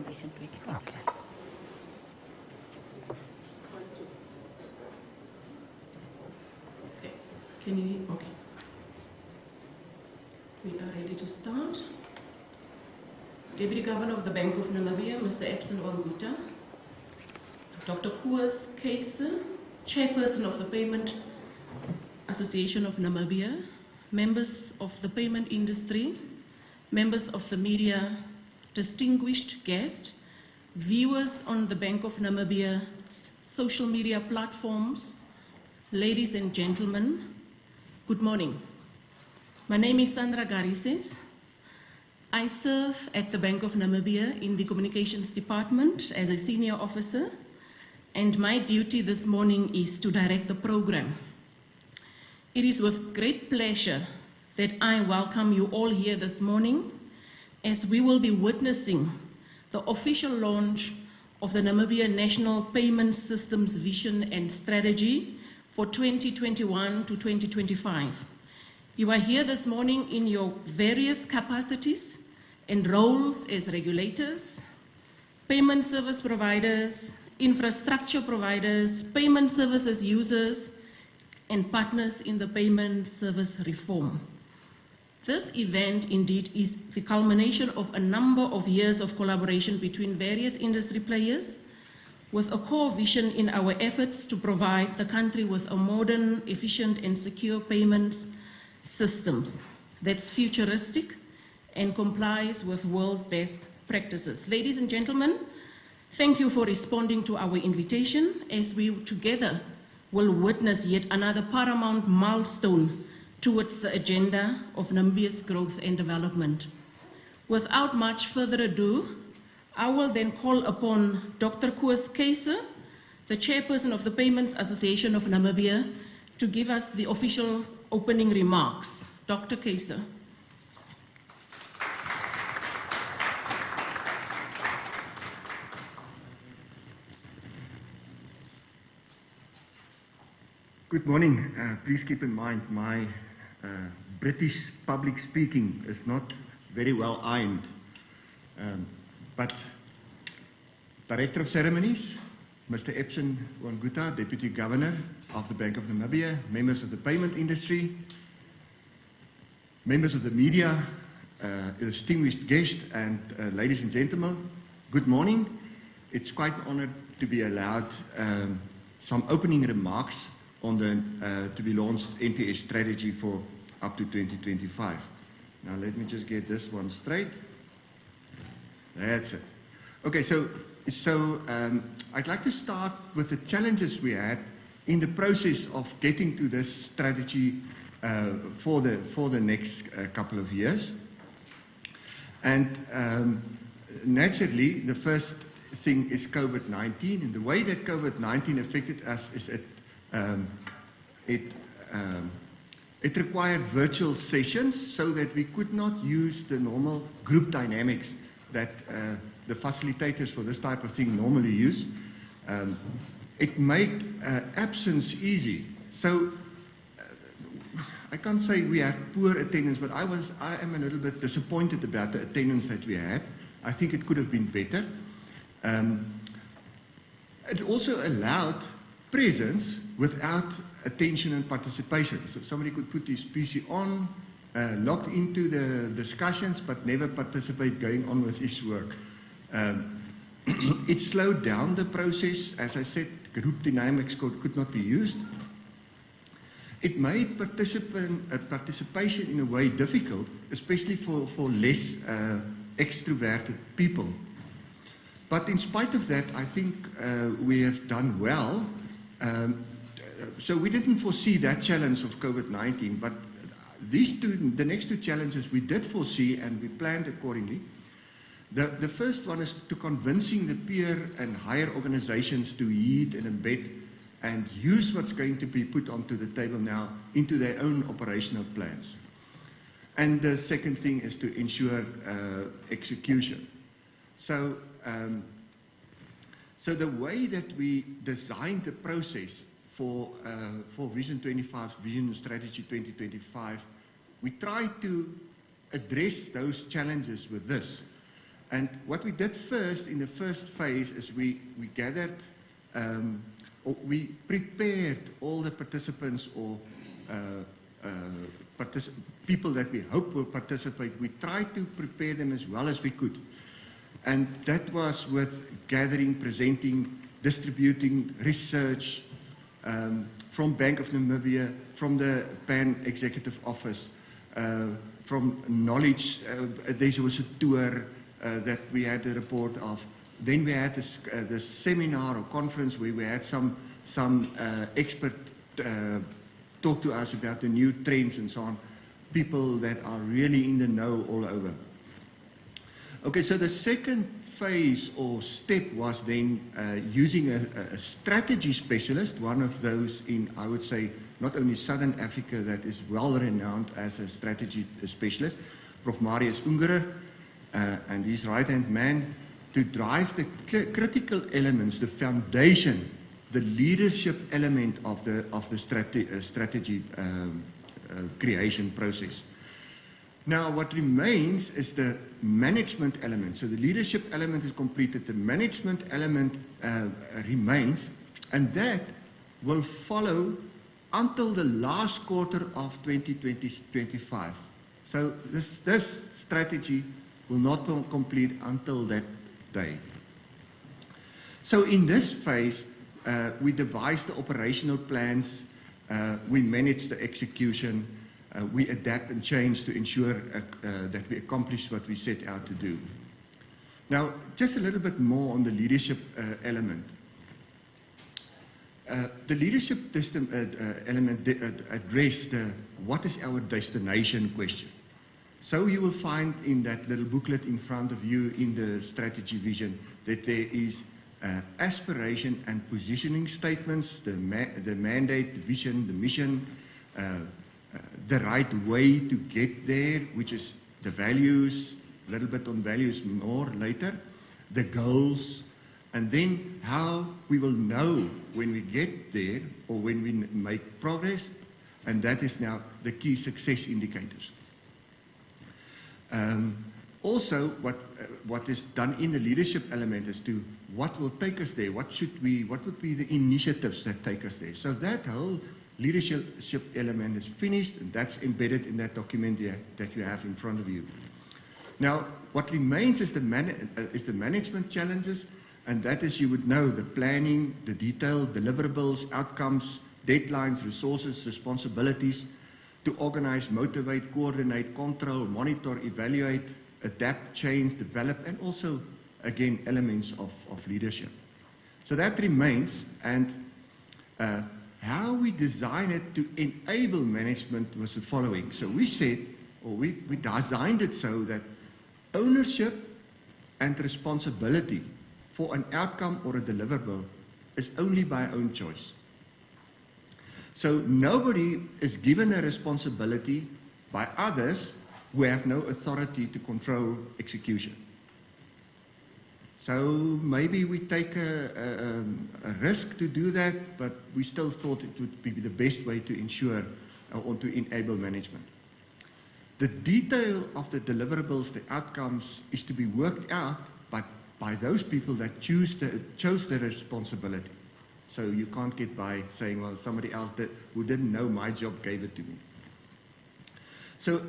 Vision 2020. Okay. Okay. Can you? Okay. We are ready to start. Deputy Governor of the Bank of Namibia, Mr. Epson Wanguta. Dr. Koos Keise, Chairperson of the Payment Association of Namibia, members of the payment industry, members of the media, distinguished guests, viewers on the Bank of Namibia's social media platforms, ladies and gentlemen, good morning. My name is Sandra Garises. I serve at the Bank of Namibia in the Communications Department as a senior officer, and my duty this morning is to direct the program. It is with great pleasure that I welcome you all here this morning as we will be witnessing the official launch of the Namibia National Payment Systems Vision and Strategy for 2021 to 2025. You are here this morning in your various capacities and roles as regulators, payment service providers, infrastructure providers, payment services users, and partners in the payment service reform. This event indeed is the culmination of a number of years of collaboration between various industry players with a core vision in our efforts to provide the country with a modern, efficient, and secure payments systems that's futuristic and complies with world best practices. Ladies and gentlemen, thank you for responding to our invitation as we together will witness yet another paramount milestone towards the agenda of Namibia's growth and development. Without much further ado, I will then call upon Dr. Koos Keise, the chairperson of the Payments Association of Namibia, to give us the official opening remarks. Dr. Keise. Good morning. Please keep in mind my British public speaking is not very well ironed. But Director of Ceremonies, Mr. Epson Wanguta, Deputy Governor of the Bank of Namibia, members of the payment industry, members of the media, distinguished guests, and ladies and gentlemen, good morning. It's quite an honor to be allowed some opening remarks on the to be launched NPS strategy for up to 2025. Now let me just get this one straight. That's it. Okay, so I'd like to start with the challenges we had in the process of getting to this strategy for the next couple of years. And naturally, the first thing is COVID-19, and the way that COVID-19 affected us is it required virtual sessions so that we could not use the normal group dynamics that the facilitators for this type of thing normally use. It made absence easy. So I can't say we have poor attendance, but I am a little bit disappointed about the attendance that we had. I think it could have been better. It also allowed presence without attention and participation. So somebody could put his PC on, logged into the discussions, but never participate going on with his work. It slowed down the process. As I said, group dynamics could not be used. It made participation in a way difficult, especially for less extroverted people. But in spite of that, I think we have done well. So we didn't foresee that challenge of COVID-19, but the next two challenges we did foresee and we planned accordingly. The first one is to convincing the peer and higher organizations to heed and embed and use what's going to be put onto the table now into their own operational plans. And the second thing is to ensure execution. So the way that we designed the process for Vision 25, Vision Strategy 2025, we tried to address those challenges with this. And what we did first, in the first phase, is we gathered, or we prepared all the participants or people that we hope will participate. We tried to prepare them as well as we could. And that was with gathering, presenting, distributing research from Bank of Namibia, from the PAN Executive Office, from knowledge. There was a tour that we had a report of. Then we had this seminar or conference where we had some expert talk to us about the new trends and so on, people that are really in the know all over. Okay, so the second phase or step was then using a strategy specialist, one of those in, I would say, not only Southern Africa that is well renowned as a strategy specialist, Prof. Marius Ungerer, and his right-hand man, to drive the critical elements, the foundation, the leadership element of the strategy creation process. Now, what remains is the management element. So the leadership element is completed. The management element remains, and that will follow until the last quarter of 2025. So this strategy will not be complete until that day. So in this phase, we devised the operational plans, we manage the execution, we adapt and change to ensure that we accomplish what we set out to do. Now, just a little bit more on the leadership element. The leadership element addressed what is our destination question. So you will find in that little booklet in front of you in the strategy vision that there is aspiration and positioning statements, the mandate, the vision, the mission, the right way to get there, which is the values, a little bit on values more later, the goals, and then how we will know when we get there or when we make progress, and that is now the key success indicators. Also, what is done in the leadership element is to what will take us there, what would be the initiatives that take us there. So that whole leadership element is finished, and that's embedded in that document that you have in front of you. Now, what remains is the management challenges, and that is, you would know, the planning, the detailed deliverables, outcomes, deadlines, resources, responsibilities, to organize, motivate, coordinate, control, monitor, evaluate, adapt, change, develop, and also, again, elements of leadership. So that remains, and how we design it to enable management was the following. So we said, or we designed it so that ownership and responsibility for an outcome or a deliverable is only by our own choice. So nobody is given a responsibility by others who have no authority to control execution. So maybe we take a risk to do that, but we still thought it would be the best way to ensure or to enable management. The detail of the deliverables, the outcomes, is to be worked out by those people that chose the responsibility. So you can't get by saying, well, somebody else who didn't know my job gave it to me. So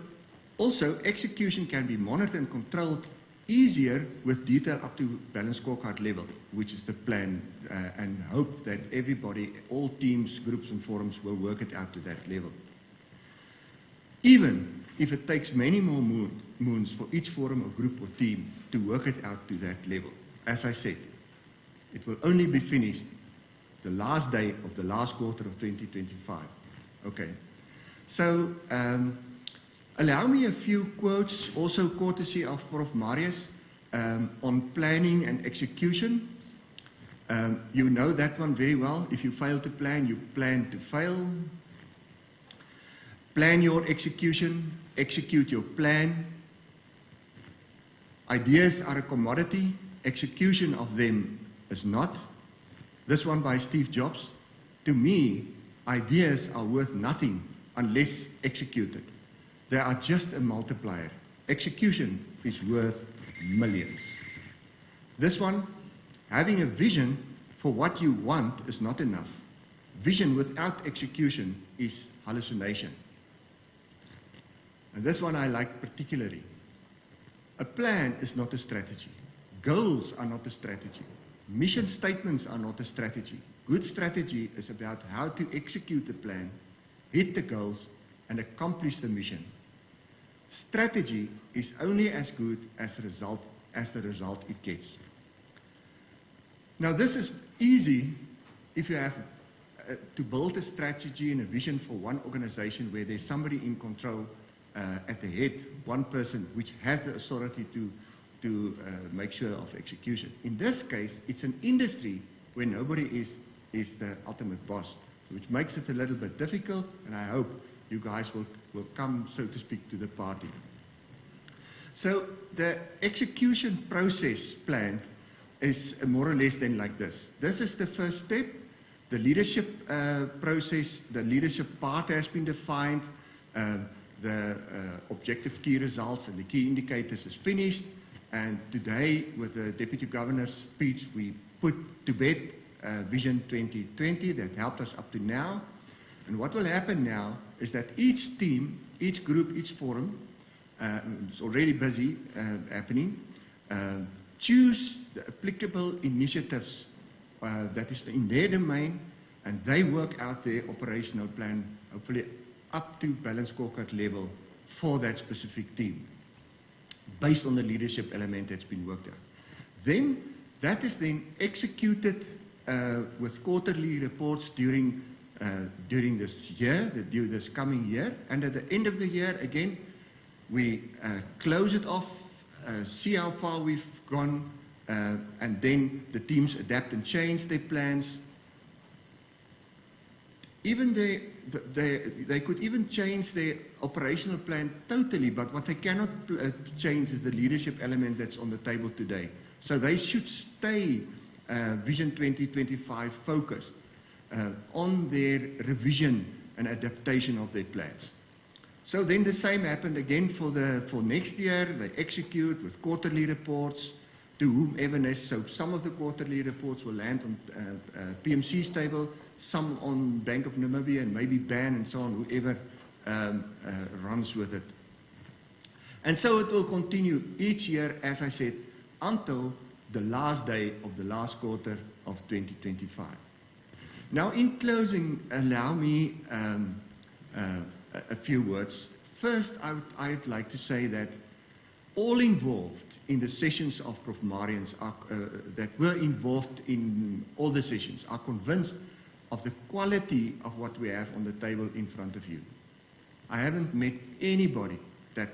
also, execution can be monitored and controlled easier with detail up to balanced scorecard level, which is the plan, and hope that everybody, all teams, groups and forums will work it out to that level. Even if it takes many more moons for each forum or group or team to work it out to that level. As I said, it will only be finished the last day of the last quarter of 2025. Okay. So, allow me a few quotes, also courtesy of Prof. Marius, on planning and execution. You know that one very well. If you fail to plan, you plan to fail. Plan your execution, execute your plan. Ideas are a commodity, execution of them is not. This one by Steve Jobs. To me, ideas are worth nothing unless executed. They are just a multiplier. Execution is worth millions. This one, having a vision for what you want is not enough. Vision without execution is hallucination. And this one I like particularly. A plan is not a strategy. Goals are not a strategy. Mission statements are not a strategy. Good strategy is about how to execute the plan, hit the goals, and accomplish the mission. Strategy is only as good as the result it gets. Now this is easy if you have to build a strategy and a vision for one organization where there's somebody in control at the head, one person which has the authority to make sure of execution. In this case, it's an industry where nobody is the ultimate boss, which makes it a little bit difficult, and I hope you guys will come, so to speak, to the party. So the execution process plan is more or less then like this. This is the first step. The leadership process, the leadership part has been defined. The objective key results and the key indicators is finished. And today, with the Deputy Governor's speech, we put to bed Vision 2020 that helped us up to now. And what will happen now is that each team, each group, each forum, it's already busy happening, choose the applicable initiatives that is in their domain, and they work out their operational plan, hopefully up to balanced scorecard level for that specific team, based on the leadership element that's been worked out. Then, that is then executed with quarterly reports during this year, this coming year, and at the end of the year, again, we close it off, see how far we've gone, and then the teams adapt and change their plans. Even they could even change their operational plan totally, but what they cannot change is the leadership element that's on the table today. So they should stay Vision 2025 focused on their revision and adaptation of their plans. So then the same happened again for next year. They execute with quarterly reports to whomever necessary. So some of the quarterly reports will land on PMC's table, some on Bank of Namibia, and maybe BAN and so on, whoever runs with it. And so it will continue each year, as I said, until the last day of the last quarter of 2025. Now, in closing, allow me a few words. First, I'd like to say that all involved in the sessions of Prof. Marians that were involved in all the sessions are convinced of the quality of what we have on the table in front of you. I haven't met anybody that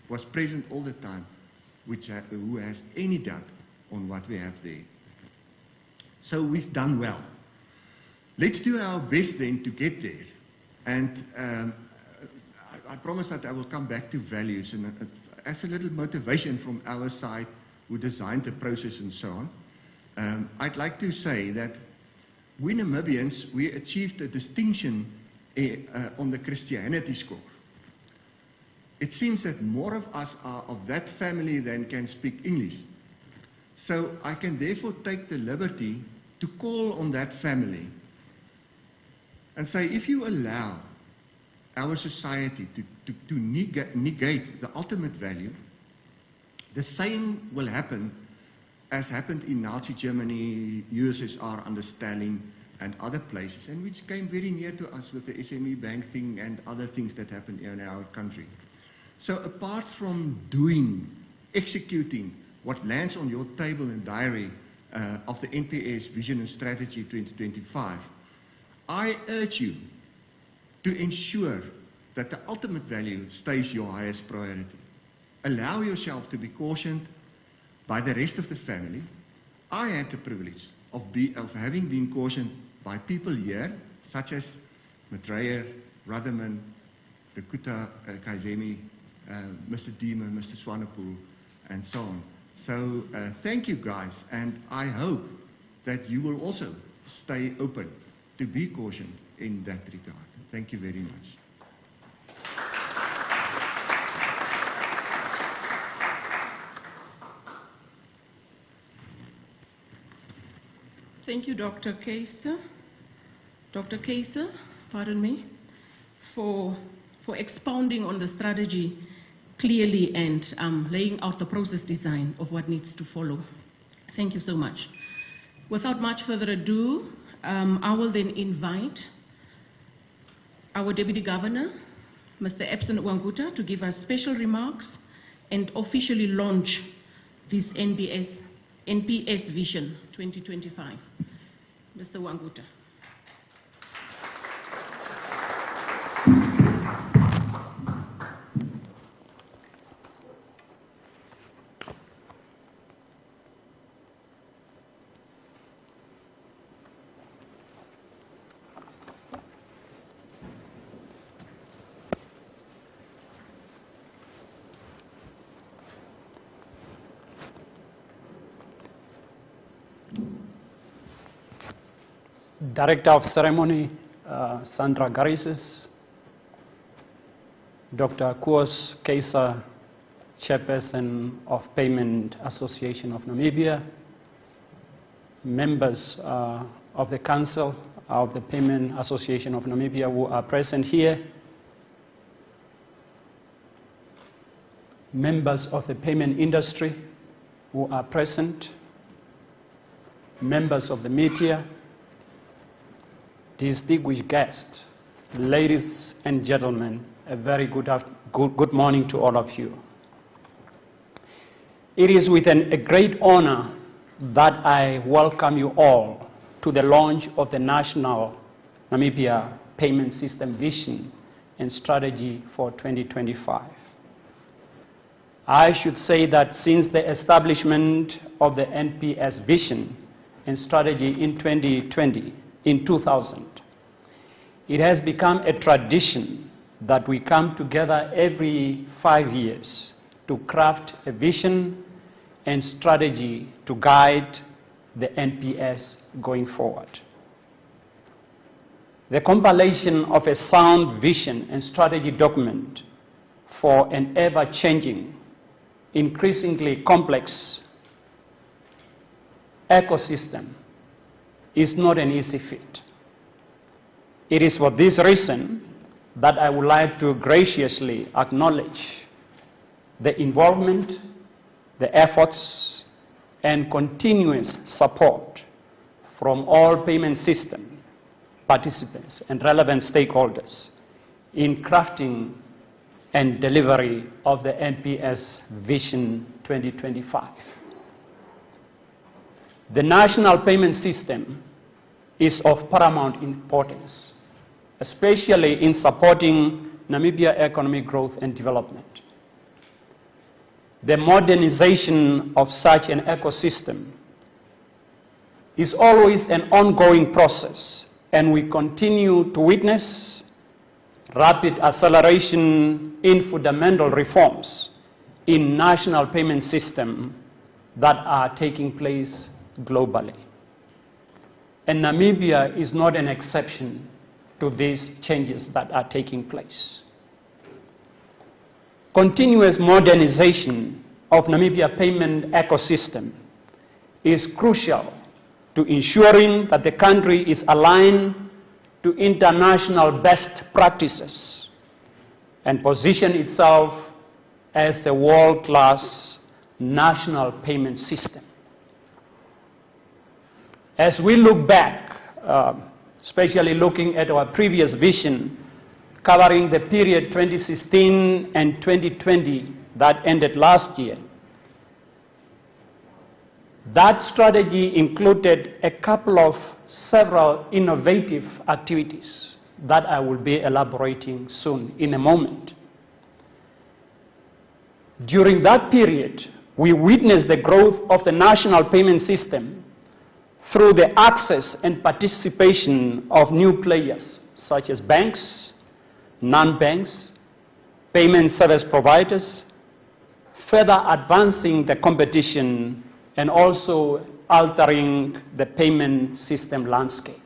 was present all the time who has any doubt on what we have there. So we've done well. Let's do our best then to get there. And I promise that I will come back to values and as a little motivation from our side who designed the process and so on. I'd like to say that we Namibians, we achieved a distinction on the Christianity score. It seems that more of us are of that family than can speak English. So I can therefore take the liberty to call on that family and say, if you allow our society to negate the ultimate value, the same will happen as happened in Nazi Germany, USSR under Stalin, and other places, and which came very near to us with the SME bank thing and other things that happened in our country. So apart from executing what lands on your table and diary of the NPS Vision and Strategy 2025, I urge you to ensure that the ultimate value stays your highest priority. Allow yourself to be cautioned by the rest of the family. I had the privilege of having been cautioned by people here, such as Maitreya, Rudderman, Rikuta Kaizemi, Mr. Diemer, Mr. Swanepoel, and so on. So thank you guys, and I hope that you will also stay open to be cautioned in that regard. Thank you very much. Thank you, Dr. Keiser. Dr. Keiser, pardon me, for expounding on the strategy clearly and laying out the process design of what needs to follow. Thank you so much. Without much further ado, I will then invite our Deputy Governor, Mr. Epson Wanguta, to give us special remarks and officially launch this NPS Vision 2025. Mr. Wanguta. Director of Ceremony, Sandra Garises, Dr. Koos Keiser, Chairperson of Payment Association of Namibia, members of the Council of the Payment Association of Namibia who are present here, members of the payment industry who are present, members of the media, distinguished guests, ladies and gentlemen, a very good morning to all of you. It is with a great honor that I welcome you all to the launch of the National Namibia Payment System Vision and Strategy for 2025. I should say that since the establishment of the NPS Vision and Strategy in 2000, it has become a tradition that we come together every 5 years to craft a vision and strategy to guide the NPS going forward. The compilation of a sound vision and strategy document for an ever-changing, increasingly complex ecosystem is not an easy feat. It is for this reason that I would like to graciously acknowledge the involvement, the efforts, and continuous support from all payment system participants and relevant stakeholders in crafting and delivery of the NPS Vision 2025. The national payment system is of paramount importance, especially in supporting Namibia economic growth and development. The modernization of such an ecosystem is always an ongoing process, and we continue to witness rapid acceleration in fundamental reforms in national payment system that are taking place globally. And Namibia is not an exception to these changes that are taking place. Continuous modernization of Namibia payment ecosystem is crucial to ensuring that the country is aligned to international best practices and position itself as a world-class national payment system. As we look back, especially looking at our previous vision covering the period 2016 and 2020 that ended last year, that strategy included a couple of several innovative activities that I will be elaborating soon in a moment. During that period, we witnessed the growth of the national payment system through the access and participation of new players such as banks, non-banks, payment service providers, further advancing the competition and also altering the payment system landscape.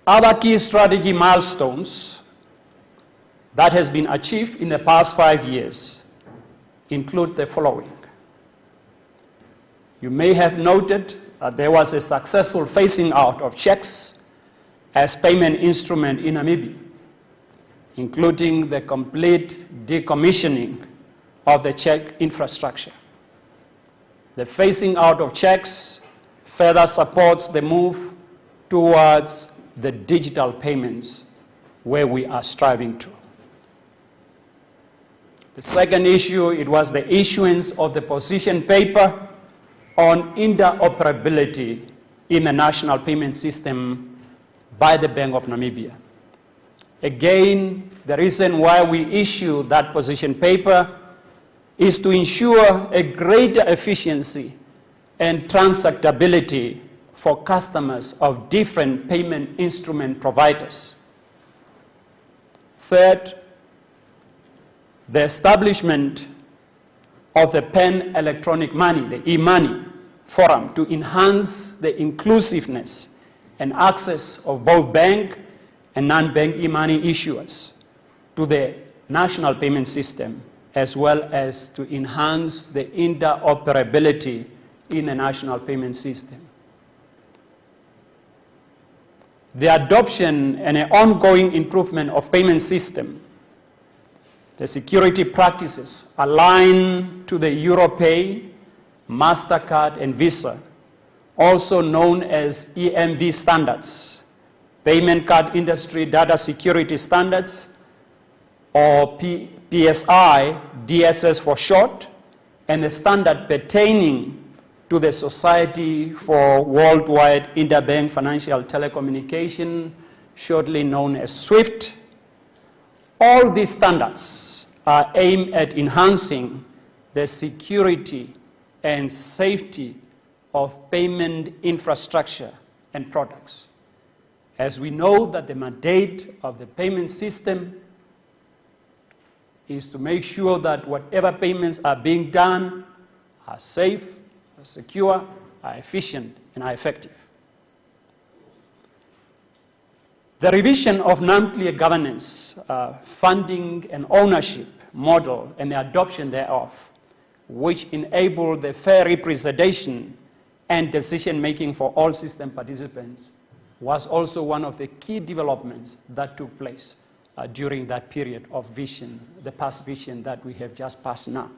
Other key strategy milestones that has been achieved in the past 5 years include the following. You may have noted that there was a successful phasing out of checks as payment instrument in Namibia, including the complete decommissioning of the check infrastructure. The phasing out of checks further supports the move towards the digital payments where we are striving to. The second issue, it was the issuance of the position paper on interoperability in the national payment system by the Bank of Namibia. Again, the reason why we issue that position paper is to ensure a greater efficiency and transactability for customers of different payment instrument providers. Third, the establishment of the Pan Electronic Money, the e-money forum, to enhance the inclusiveness and access of both bank and non-bank e-money issuers to the national payment system, as well as to enhance the interoperability in the national payment system. The adoption and an ongoing improvement of payment system, the security practices aligned to the Europay, MasterCard, and Visa, also known as EMV standards, Payment Card Industry Data Security Standards, or PSI, DSS for short, and the standard pertaining to the Society for Worldwide Interbank Financial Telecommunication, shortly known as SWIFT. All these standards are aimed at enhancing the security and safety of payment infrastructure and products. As we know that the mandate of the payment system is to make sure that whatever payments are being done are safe, are secure, are efficient, and are effective. The revision of non-clear governance, funding and ownership model and the adoption thereof, which enable the fair representation and decision-making for all system participants, was also one of the key developments that took place during that period of vision, the past vision that we have just passed now.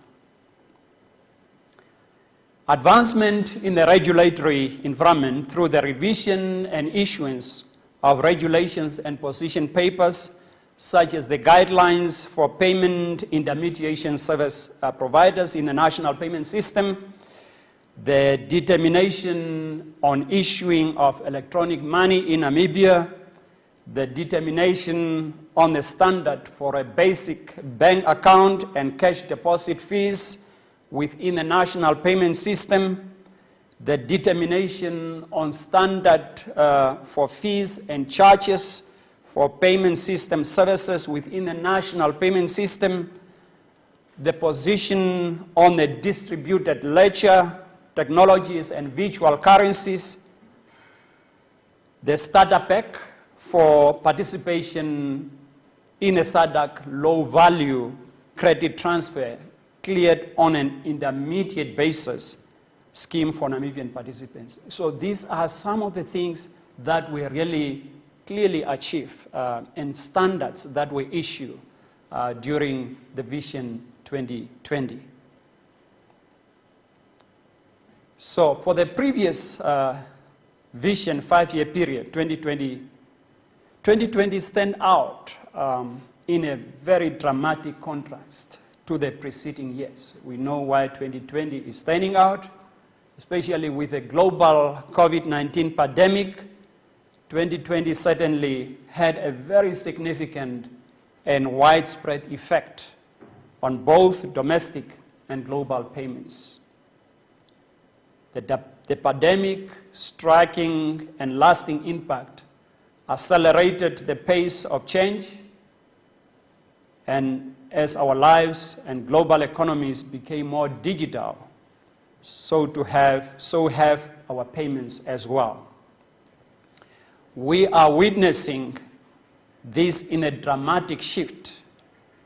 Advancement in the regulatory environment through the revision and issuance of regulations and position papers, such as the guidelines for payment intermediation service providers in the national payment system, the determination on issuing of electronic money in Namibia, the determination on the standard for a basic bank account and cash deposit fees within the national payment system, the determination on standard for fees and charges for payment system services within the national payment system, the position on the distributed ledger technologies and virtual currencies, the starter pack for participation in a SADC low-value credit transfer cleared on an intermediate basis scheme for Namibian participants. So these are some of the things that we really clearly achieve and standards that we issue during the Vision 2020. So for the previous Vision 5-year period, 2020 stand out in a very dramatic contrast to the preceding years. We know why 2020 is standing out, especially with the global COVID-19 pandemic. 2020 certainly had a very significant and widespread effect on both domestic and global payments. The pandemic striking and lasting impact accelerated the pace of change, and as our lives and global economies became more digital, so have our payments as well. We are witnessing this in a dramatic shift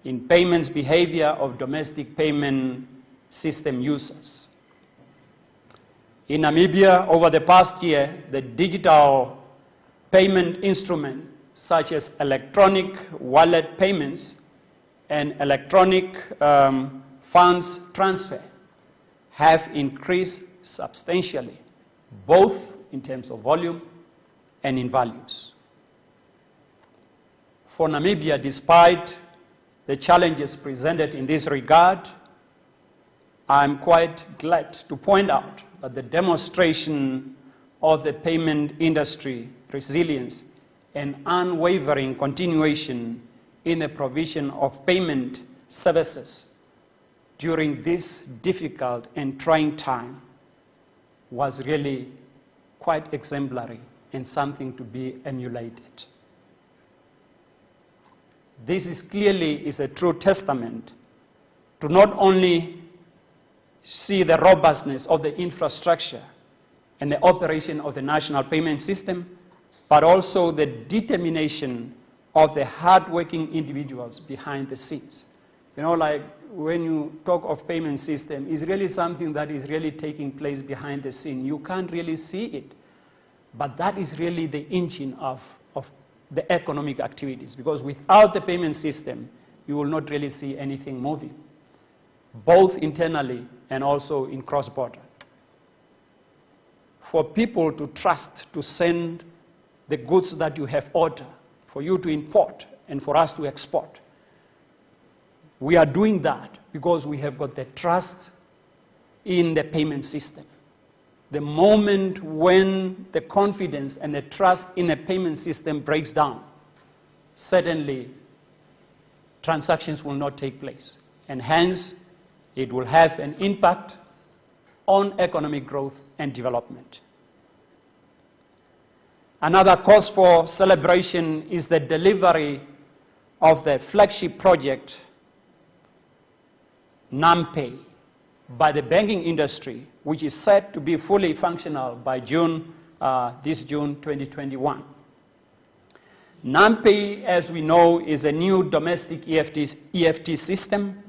in payments behavior of domestic payment system users. In Namibia, over the past year, the digital payment instruments such as electronic wallet payments and electronic funds transfer have increased substantially, both in terms of volume and in values. For Namibia, despite the challenges presented in this regard, I'm quite glad to point out that the demonstration of the payment industry resilience and unwavering continuation in the provision of payment services during this difficult and trying time was really quite exemplary and something to be emulated. This is clearly a true testament to not only see the robustness of the infrastructure and the operation of the national payment system, but also the determination of the hardworking individuals behind the scenes. You know, like when you talk of payment system, it's really something that is really taking place behind the scene. You can't really see it, but that is really the engine of the economic activities, because without the payment system, you will not really see anything moving, both internally and also in cross-border. For people to trust to send the goods that you have ordered, for you to import and for us to export, we are doing that because we have got the trust in the payment system. The moment when the confidence and the trust in the payment system breaks down, certainly transactions will not take place. And hence, it will have an impact on economic growth and development. Another cause for celebration is the delivery of the flagship project, NamPay, by the banking industry, which is set to be fully functional by this June 2021. NamPay, as we know, is a new domestic EFT system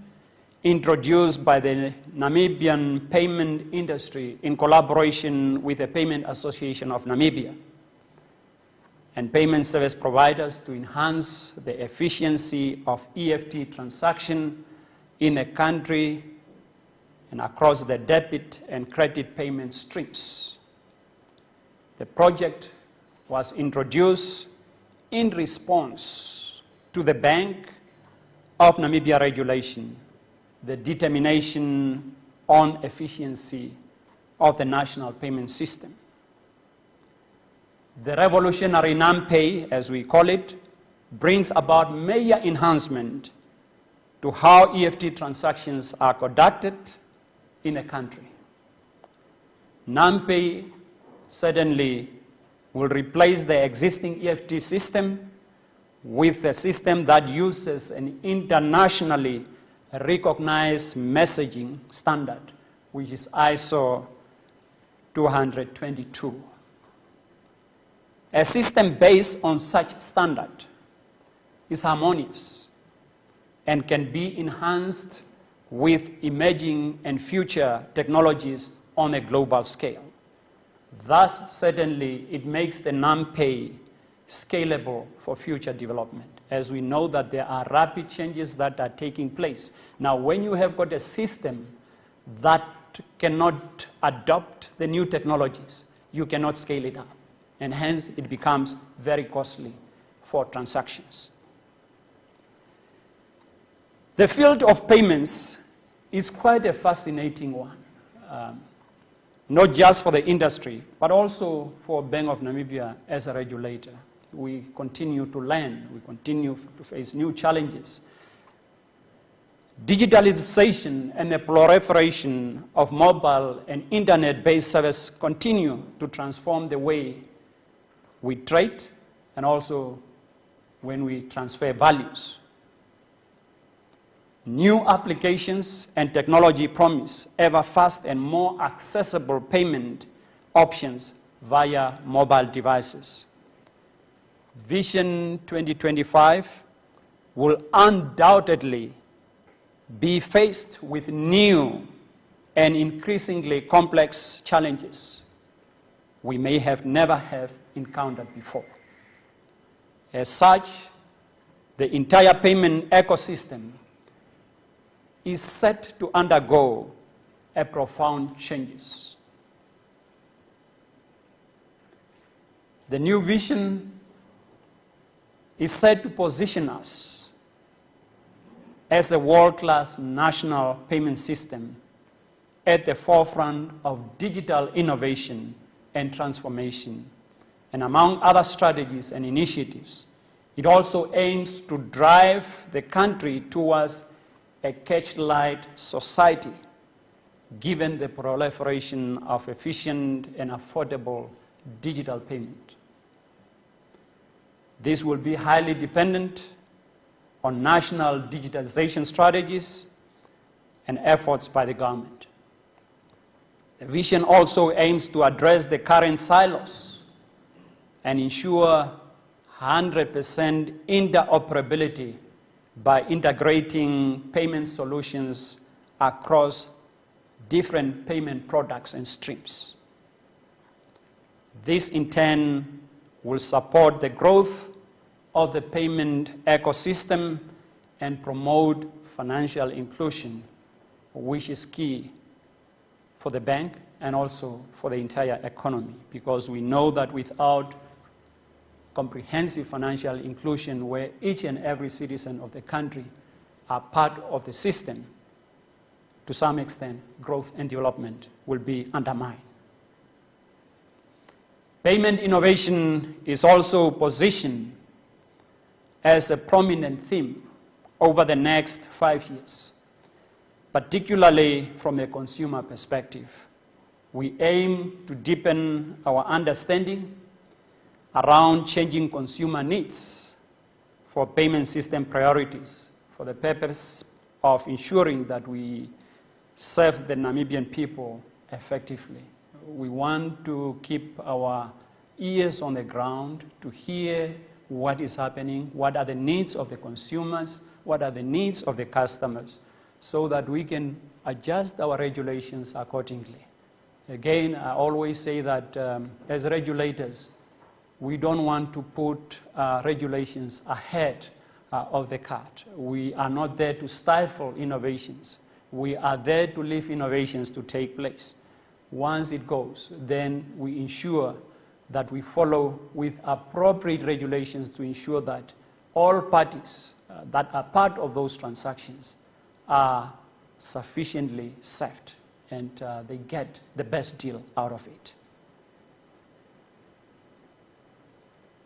introduced by the Namibian payment industry in collaboration with the Payment Association of Namibia and payment service providers to enhance the efficiency of EFT transaction in a country and across the debit and credit payment streams. The project was introduced in response to the Bank of Namibia regulation, the determination on efficiency of the national payment system. The revolutionary NamPay, as we call it, brings about major enhancement to how EFT transactions are conducted in a country. NamPay certainly will replace the existing EFT system with a system that uses an internationally recognized messaging standard, which is ISO 20022. A system based on such standard is harmonious and can be enhanced with emerging and future technologies on a global scale. Thus, certainly, it makes the NamPay scalable for future development, as we know that there are rapid changes that are taking place. Now, when you have got a system that cannot adopt the new technologies, you cannot scale it up, and hence it becomes very costly for transactions. The field of payments is quite a fascinating one, not just for the industry, but also for Bank of Namibia as a regulator. We continue to learn, we continue to face new challenges. Digitalization and the proliferation of mobile and internet-based service continue to transform the way we trade and also when we transfer values. New applications and technology promise ever fast and more accessible payment options via mobile devices. Vision 2025 will undoubtedly be faced with new and increasingly complex challenges we may have never have encountered before. As such, the entire payment ecosystem is set to undergo a profound changes. The new vision is set to position us as a world-class national payment system at the forefront of digital innovation and transformation. And among other strategies and initiatives, it also aims to drive the country towards a cash-light society, given the proliferation of efficient and affordable digital payment. This will be highly dependent on national digitization strategies and efforts by the government. The vision also aims to address the current silos and ensure 100% interoperability by integrating payment solutions across different payment products and streams. This, in turn, will support the growth of the payment ecosystem and promote financial inclusion, which is key for the bank and also for the entire economy, because we know that without comprehensive financial inclusion, where each and every citizen of the country are part of the system, to some extent, growth and development will be undermined. Payment innovation is also positioned as a prominent theme over the next 5 years, particularly from a consumer perspective. We aim to deepen our understanding around changing consumer needs for payment system priorities for the purpose of ensuring that we serve the Namibian people effectively. We want to keep our ears on the ground to hear what is happening, what are the needs of the consumers, what are the needs of the customers, so that we can adjust our regulations accordingly. Again, I always say that as regulators, we don't want to put regulations ahead of the cart. We are not there to stifle innovations. We are there to leave innovations to take place. Once it goes, then we ensure that we follow with appropriate regulations to ensure that all parties that are part of those transactions are sufficiently served and they get the best deal out of it.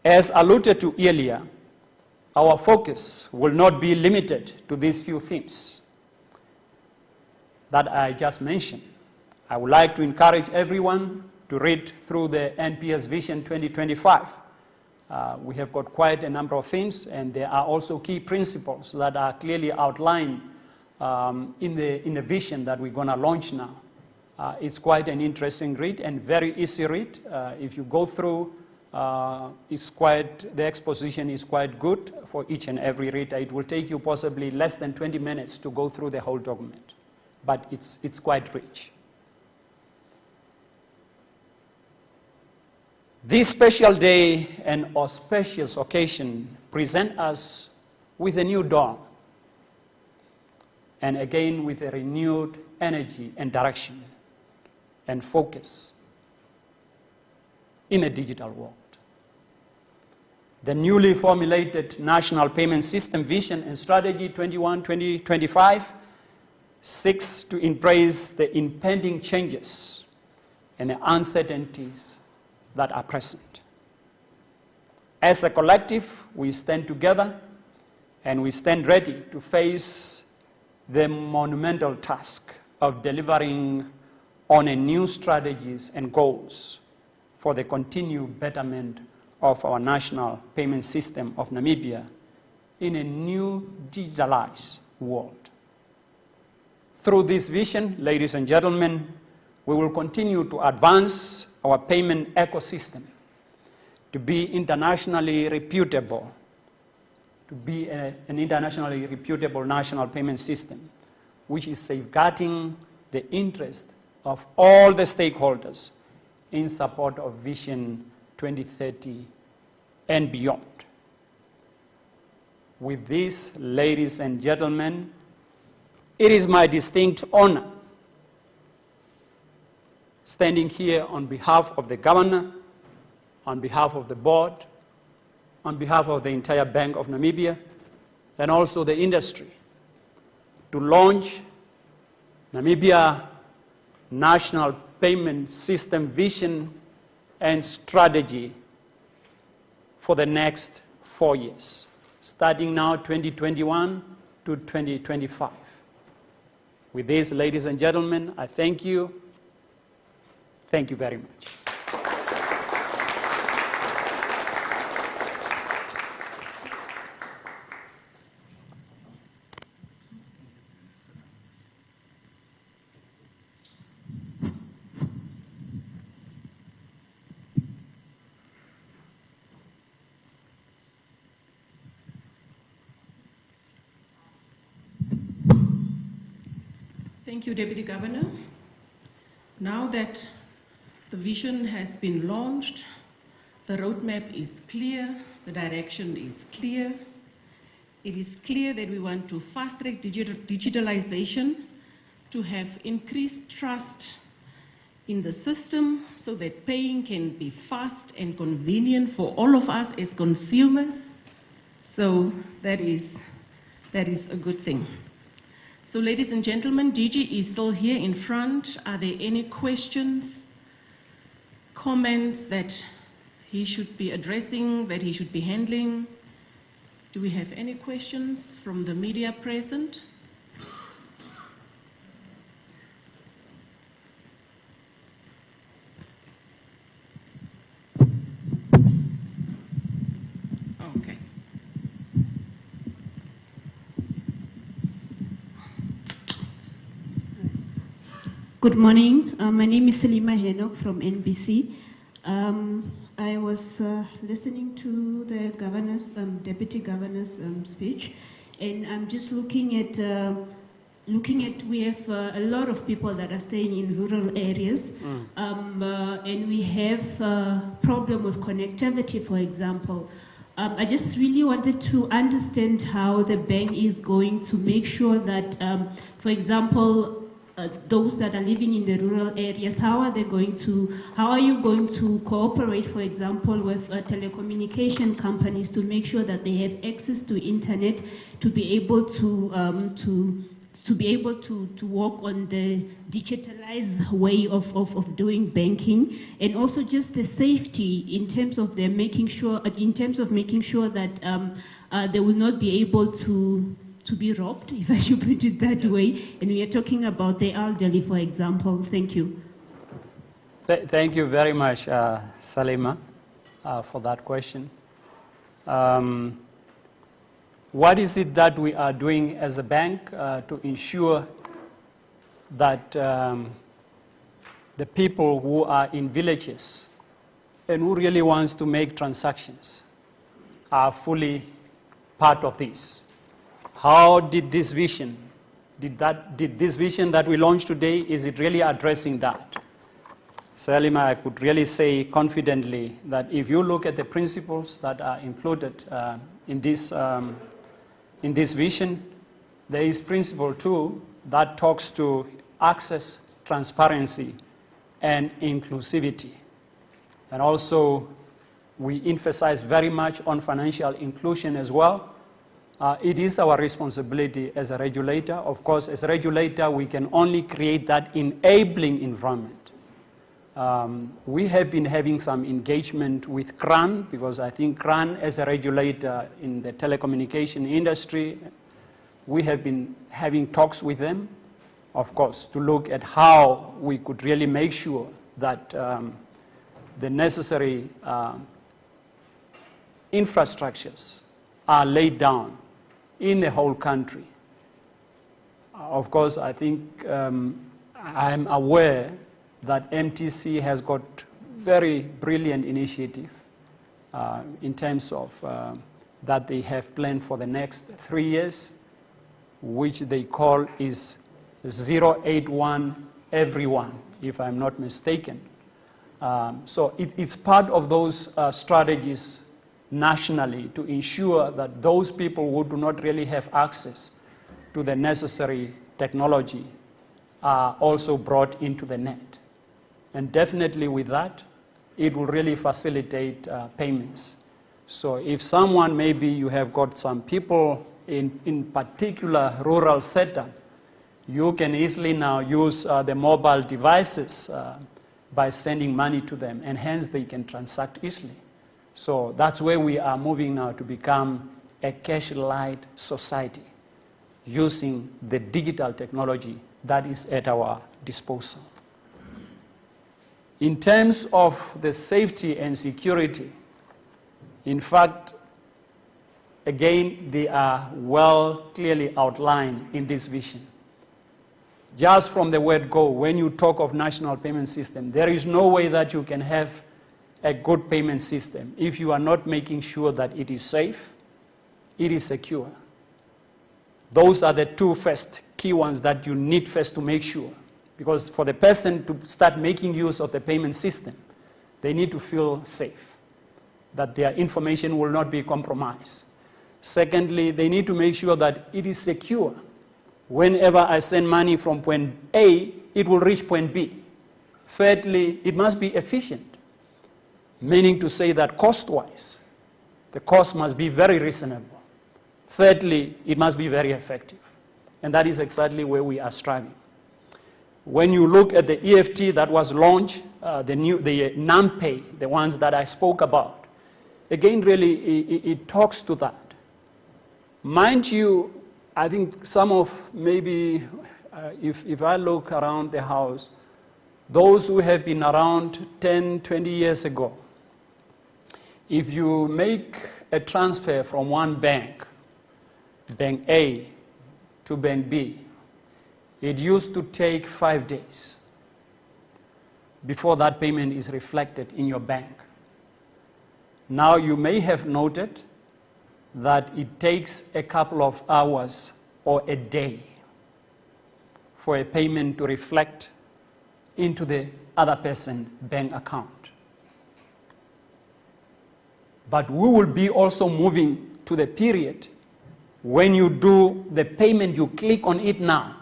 As alluded to earlier, our focus will not be limited to these few themes that I just mentioned. I would like to encourage everyone to read through the NPS Vision 2025. We have got quite a number of themes, and there are also key principles that are clearly outlined in the vision that we're going to launch now. It's quite an interesting read and very easy read. If you go through, the exposition is quite good for each and every reader. It will take you possibly less than 20 minutes to go through the whole document, but it's quite rich. This special day and auspicious occasion present us with a new dawn, and again with a renewed energy and direction and focus in a digital world. The newly formulated National Payment System Vision and Strategy 21-2025 seeks to embrace the impending changes and the uncertainties that are present. As a collective, we stand together and we stand ready to face the monumental task of delivering on a new strategies and goals for the continued betterment of our national payment system of Namibia in a new digitalized world. Through this vision, ladies and gentlemen, we will continue to advance our payment ecosystem to be internationally reputable, to be an internationally reputable national payment system, which is safeguarding the interest of all the stakeholders in support of Vision 2030 and beyond. With this, ladies and gentlemen, it is my distinct honor standing here on behalf of the governor, on behalf of the board, on behalf of the entire Bank of Namibia, and also the industry, to launch Namibia National Payment System Vision and Strategy for the next 4 years, starting now 2021 to 2025. With this, ladies and gentlemen, I thank you. Thank you very much. Thank you, Deputy Governor. Now that the vision has been launched, the roadmap is clear, the direction is clear. It is clear that we want to fast-track digitalization, to have increased trust in the system so that paying can be fast and convenient for all of us as consumers. So that is a good thing. So ladies and gentlemen, DG is still here in front. Are there any questions, comments that he should be addressing, that he should be handling? Do we have any questions from the media present? Okay. Good morning. My name is Salima Henok from NBC. I was listening to the governor's, deputy governor's speech, and I'm just looking at we have a lot of people that are staying in rural areas, and we have a problem with connectivity, for example. I just really wanted to understand how the bank is going to make sure that, for example, those that are living in the rural areas, how are you going to cooperate, for example, with telecommunication companies to make sure that they have access to internet to be able to work on the digitalized way of doing banking, and also just the safety in terms of them making sure that they will not be able to be robbed, if I should put it that way. And we are talking about the elderly, for example. Thank you. Thank you very much, Salima, for that question. What is it that we are doing as a bank to ensure that the people who are in villages and who really wants to make transactions are fully part of this? How did this vision, did this vision that we launched today, is it really addressing that? Salima, I could really say confidently that if you look at the principles that are included in this vision, there is principle 2 that talks to access, transparency, and inclusivity. And also, we emphasize very much on financial inclusion as well. It is our responsibility as a regulator. Of course, as a regulator, we can only create that enabling environment. We have been having some engagement with CRAN, because I think CRAN, as a regulator in the telecommunication industry, we have been having talks with them, of course, to look at how we could really make sure that the necessary infrastructures are laid down in the whole country. Of course, I think I'm aware that MTC has got very brilliant initiative in terms of that they have planned for the next 3 years, which they call is 081 everyone, if I'm not mistaken. So it's part of those strategies nationally to ensure that those people who do not really have access to the necessary technology are also brought into the net. And definitely with that, it will really facilitate payments. So if someone, maybe you have got some people in particular rural setup, you can easily now use the mobile devices by sending money to them, and hence they can transact easily. So that's where we are moving now to become a cash-light society, using the digital technology that is at our disposal. In terms of the safety and security, in fact, again, they are well clearly outlined in this vision. Just from the word go, when you talk of national payment system, there is no way that you can have a good payment system if you are not making sure that it is safe, it is secure. Those are the two first key ones that you need first to make sure. Because for the person to start making use of the payment system, they need to feel safe, that their information will not be compromised. Secondly, they need to make sure that it is secure. Whenever I send money from point A, it will reach point B. Thirdly, it must be efficient, meaning to say that cost-wise, the cost must be very reasonable. Thirdly, it must be very effective. And that is exactly where we are striving. When you look at the EFT that was launched, the NamPay, the ones that I spoke about, again, really, it talks to that. Mind you, I think some of maybe, if I look around the house, those who have been around 10, 20 years ago, if you make a transfer from one bank, Bank A to Bank B, it used to take 5 days before that payment is reflected in your bank. Now you may have noted that it takes a couple of hours or a day for a payment to reflect into the other person's bank account. But we will be also moving to the period when you do the payment, you click on it now.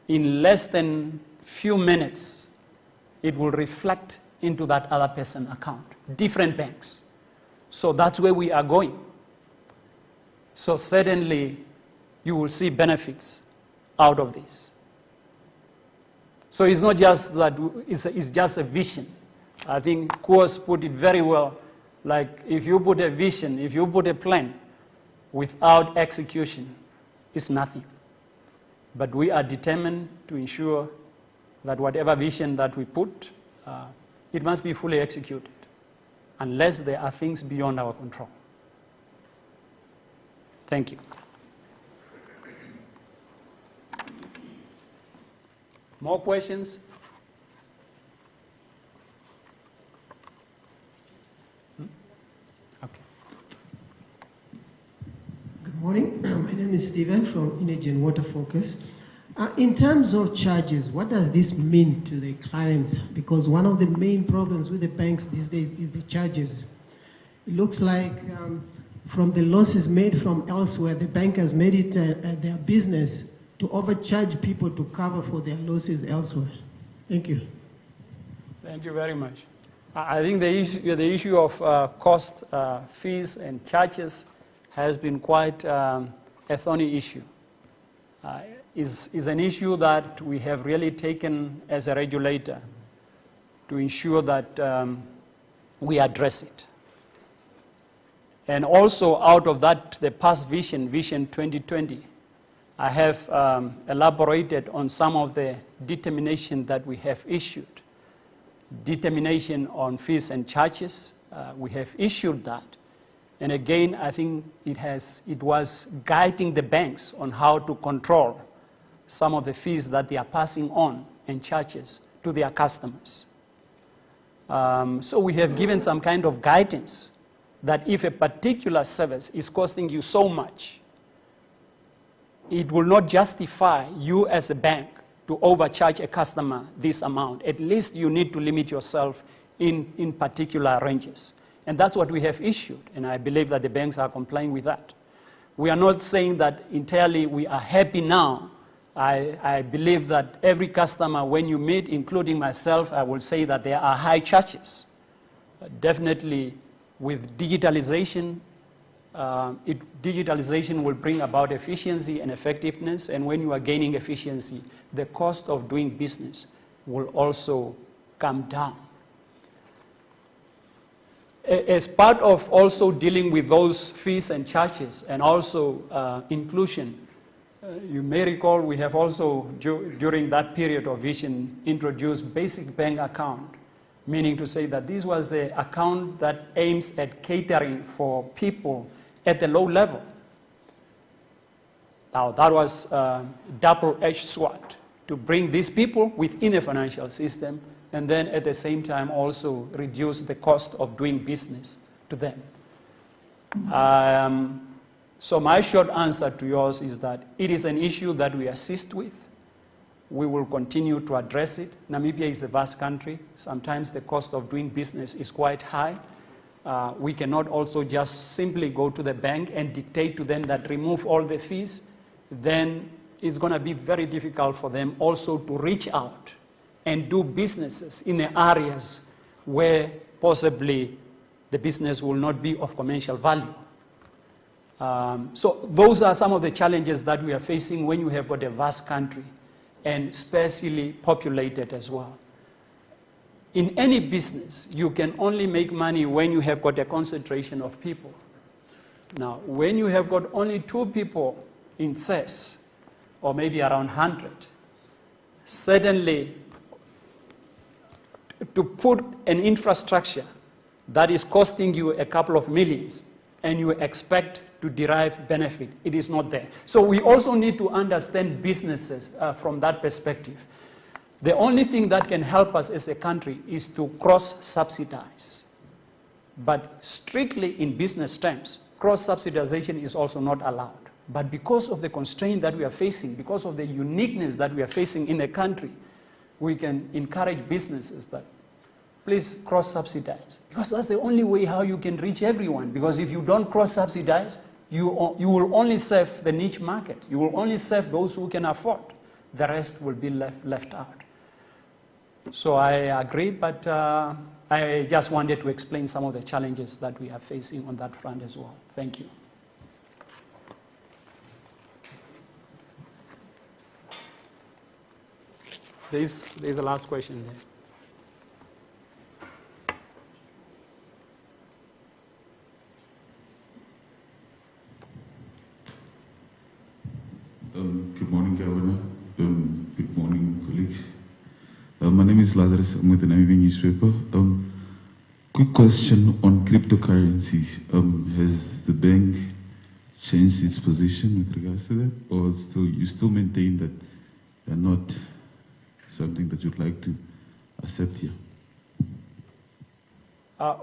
In less than few minutes, it will reflect into that other person's account, different banks. So that's where we are going. So certainly, you will see benefits out of this. So it's not just that, it's just a vision. I think Koos put it very well. Like if you put a vision, if you put a plan, without execution, it's nothing. But we are determined to ensure that whatever vision that we put, it must be fully executed, unless there are things beyond our control. Thank you. More questions? Okay. Good morning. My name is Stephen from Energy and Water Focus. In terms of charges, what does this mean to the clients? Because one of the main problems with the banks these days is the charges. It looks like from the losses made from elsewhere, the bank has made it their business to overcharge people to cover for their losses elsewhere. Thank you. Thank you very much. I think the issue of cost, fees, and charges has been quite a thorny issue. Is an issue that we have really taken as a regulator to ensure that we address it. And also out of that, the past vision, Vision 2020, I have elaborated on some of the determination that we have issued. Determination on fees and charges, we have issued that. And again, I think it was guiding the banks on how to control some of the fees that they are passing on and charges to their customers. So we have given some kind of guidance that if a particular service is costing you so much, it will not justify you as a bank to overcharge a customer this amount. At least you need to limit yourself in particular ranges. And that's what we have issued, and I believe that the banks are complying with that. We are not saying that entirely we are happy now. I believe that every customer, when you meet, including myself, I will say that there are high charges. Definitely with digitalization, digitalization will bring about efficiency and effectiveness, and when you are gaining efficiency, the cost of doing business will also come down. As part of also dealing with those fees and charges and also inclusion, you may recall we have also, during that period of vision, introduced basic bank account, meaning to say that this was the account that aims at catering for people at the low level. Now that was a double-edged sword to bring these people within the financial system and then at the same time also reduce the cost of doing business to them. So my short answer to yours is that it is an issue that we assist with. We will continue to address it. Namibia is a vast country. Sometimes the cost of doing business is quite high. We cannot also just simply go to the bank and dictate to them that remove all the fees. Then it's going to be very difficult for them also to reach out and do businesses in the areas where possibly the business will not be of commercial value. So those are some of the challenges that we are facing when you have got a vast country and sparsely populated as well. In any business, you can only make money when you have got a concentration of people. Now, when you have got only 2 people in CES, or maybe around 100, certainly to put an infrastructure that is costing you a couple of millions and you expect to derive benefit, it is not there. So we also need to understand businesses from that perspective. The only thing that can help us as a country is to cross-subsidize. But strictly in business terms, cross-subsidization is also not allowed. But because of the constraint that we are facing, because of the uniqueness that we are facing in the country, we can encourage businesses that please cross-subsidize. Because that's the only way how you can reach everyone. Because if you don't cross-subsidize, you will only serve the niche market. You will only serve those who can afford. The rest will be left out. So I agree, but I just wanted to explain some of the challenges that we are facing on that front as well. Thank you. There's the last question there. Good morning, Governor. Good morning, colleagues. My name is Lazarus. I'm with the Namibian newspaper. Quick question on cryptocurrencies. Has the bank changed its position with regards to that, or you still maintain that they're not something that you'd like to accept here?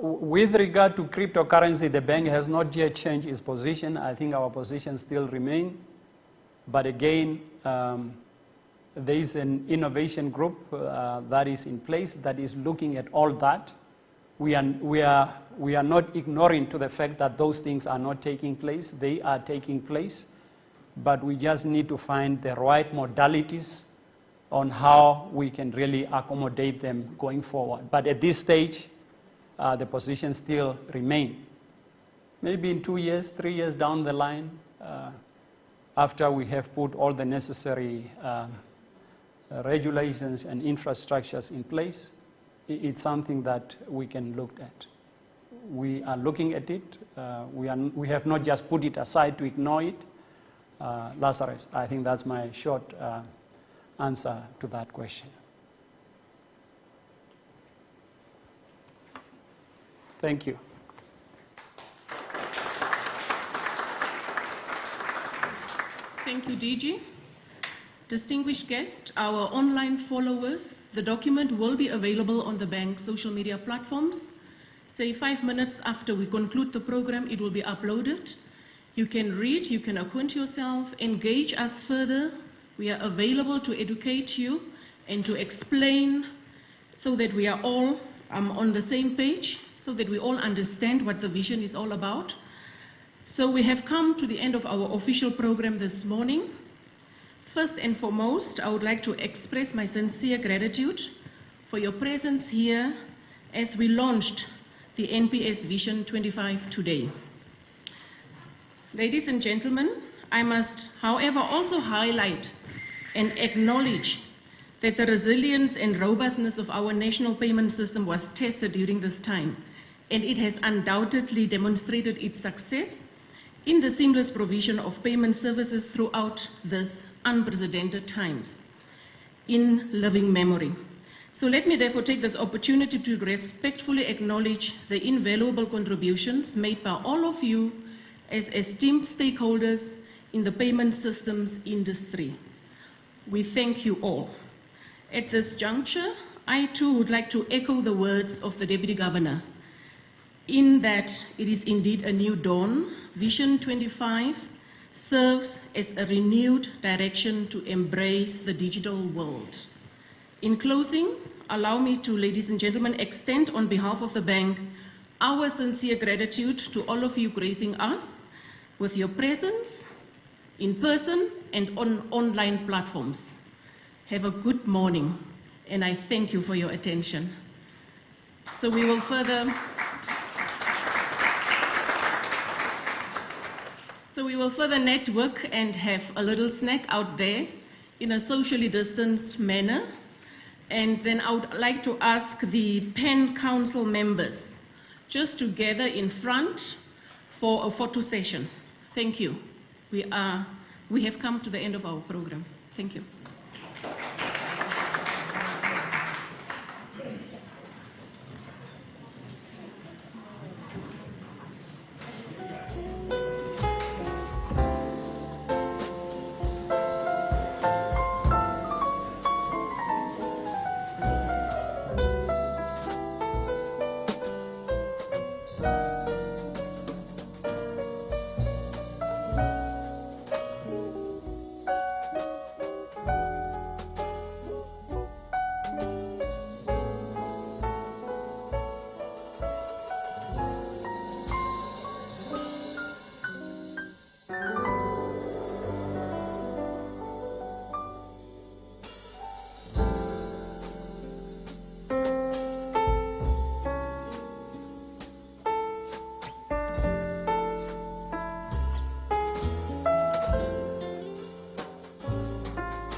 With regard to cryptocurrency, the bank has not yet changed its position. I think our position still remains. But again, there is an innovation group that is in place that is looking at all that. We are not ignoring to the fact that those things are not taking place. They are taking place. But we just need to find the right modalities on how we can really accommodate them going forward. But at this stage, the position still remains. Maybe in 2 years, 3 years down the line, after we have put all the necessary regulations and infrastructures in place, it's something that we can look at. We are looking at it. We have not just put it aside to ignore it. Lazarus, I think that's my short answer to that question. Thank you. Thank you, DG. Distinguished guests, our online followers, the document will be available on the bank's social media platforms. Say 5 minutes after we conclude the program, it will be uploaded. You can read, you can acquaint yourself, engage us further. We are available to educate you and to explain so that we are all on the same page, so that we all understand what the vision is all about. So we have come to the end of our official program this morning. First and foremost, I would like to express my sincere gratitude for your presence here as we launched the NPS Vision 25 today. Ladies and gentlemen, I must, however, also highlight and acknowledge that the resilience and robustness of our national payment system was tested during this time, and it has undoubtedly demonstrated its success in the seamless provision of payment services throughout this unprecedented times in living memory. So let me therefore take this opportunity to respectfully acknowledge the invaluable contributions made by all of you as esteemed stakeholders in the payment systems industry. We thank you all. At this juncture, I too would like to echo the words of the Deputy Governor, in that it is indeed a new dawn. Vision 25 serves as a renewed direction to embrace the digital world. In closing, allow me to, ladies and gentlemen, extend on behalf of the bank our sincere gratitude to all of you gracing us with your presence in person and on online platforms. Have a good morning, and I thank you for your attention. So we will further network and have a little snack out there in a socially distanced manner. And then I would like to ask the PEN Council members just to gather in front for a photo session. Thank you. We have come to the end of our program. Thank you.